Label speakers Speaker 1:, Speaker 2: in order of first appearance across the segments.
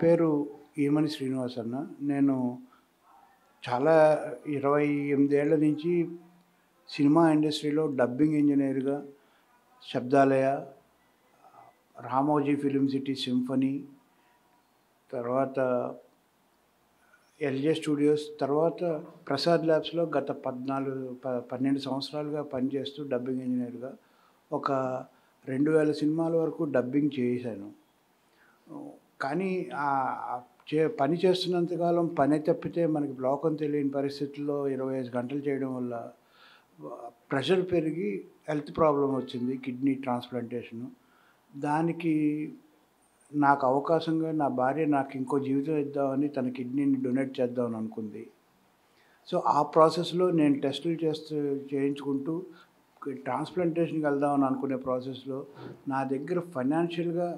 Speaker 1: పేరు ఈమని శ్రీనివాస్ అన్న. నేను చాలా 28 ఏళ్ల నుంచి సినిమా ఇండస్ట్రీలో డబ్బింగ్ ఇంజనీర్‌గా Shabdalaya, Ramoji film city symphony, తర్వాత ఎల్జే స్టూడియోస్, తర్వాత ప్రసాద్ ల్యాబ్స్‌లో గత 12 సంవత్సరాలుగా పనిచేస్తూ డబ్బింగ్ ఇంజనీర్‌గా ఒక 2000 సినిమాల వరకు డబ్బింగ్ చేశాను. కానీ పని చేస్తున్నంత కాలం పనే తప్పితే మనకి లోకం తెలియని పరిస్థితుల్లో 25 గంటలు చేయడం వల్ల ప్రెషర్ పెరిగి హెల్త్ ప్రాబ్లమ్ వచ్చింది, కిడ్నీ ట్రాన్స్‌ప్లాంటేషను. దానికి నాకు అవకాశంగా నా భార్య నాకు ఇంకో జీవితం ఇద్దామని తన కిడ్నీని డొనేట్ చేద్దామని అనుకుంది. సో, ఆ ప్రాసెస్‌లో నేను టెస్టులు చేయించుకుంటూ ట్రాన్స్‌ప్లాంటేషన్‌కి వెళ్దామని అనుకునే ప్రాసెస్‌లో నా దగ్గర ఫైనాన్షియల్‌గా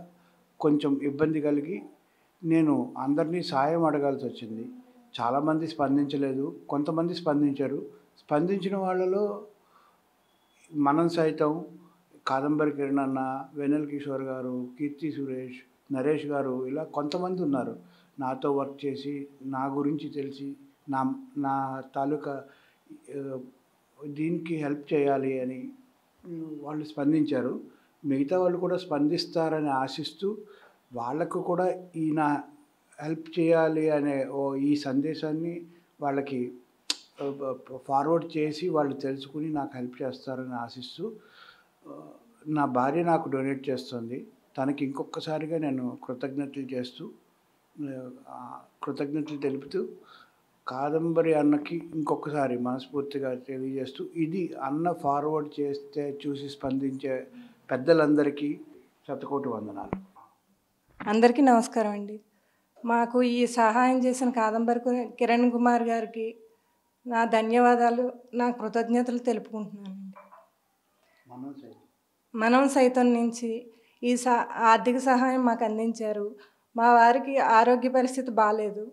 Speaker 1: కొంచెం ఇబ్బంది కలిగి నేను అందరినీ సాయం అడగాల్సొచ్చింది. చాలామంది స్పందించలేదు. కొంతమంది స్పందించారు. స్పందించిన వాళ్ళలో మనం సైతం, కాదంబరి కిరణ్ అన్న, వెన్నెల కిషోర్ గారు, కీర్తి సురేష్, నరేష్ గారు, ఇలా కొంతమంది ఉన్నారు. నాతో వర్క్ చేసి, నా గురించి తెలిసి, నా నా తాలూకా దీనికి హెల్ప్ చేయాలి అని వాళ్ళు స్పందించారు. మిగతా వాళ్ళు కూడా స్పందిస్తారని ఆశిస్తూ, వాళ్ళకు కూడా ఈయన హెల్ప్ చేయాలి అనే ఈ సందేశాన్ని వాళ్ళకి ఫార్వర్డ్ చేసి వాళ్ళు తెలుసుకుని నాకు హెల్ప్ చేస్తారని ఆశిస్తూ నా భార్య నాకు డొనేట్ చేస్తుంది. తనకి ఇంకొకసారిగా నేను కృతజ్ఞతలు తెలుపుతూ కాదంబరి అన్నకి ఇంకొకసారి మనస్ఫూర్తిగా తెలియజేస్తూ, ఇది అన్న ఫార్వర్డ్ చేస్తే చూసి స్పందించే పెద్దలందరికీ శతకోటి వందనాలు.
Speaker 2: అందరికీ నమస్కారం అండి. మాకు ఈ సహాయం చేసిన కాదంబరి కిరణ్ కుమార్ గారికి నా ధన్యవాదాలు, నా కృతజ్ఞతలు తెలుపుకుంటున్నానండి. మనం సైతం నుంచి ఈ ఆర్థిక సహాయం మాకు అందించారు. మా వారికి ఆరోగ్య పరిస్థితి బాలేదు.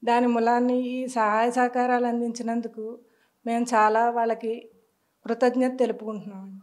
Speaker 2: దాని మూలాన్ని ఈ సహాయ సహకారాలు అందించినందుకు మేము చాలా వాళ్ళకి కృతజ్ఞత తెలుపుకుంటున్నామండి.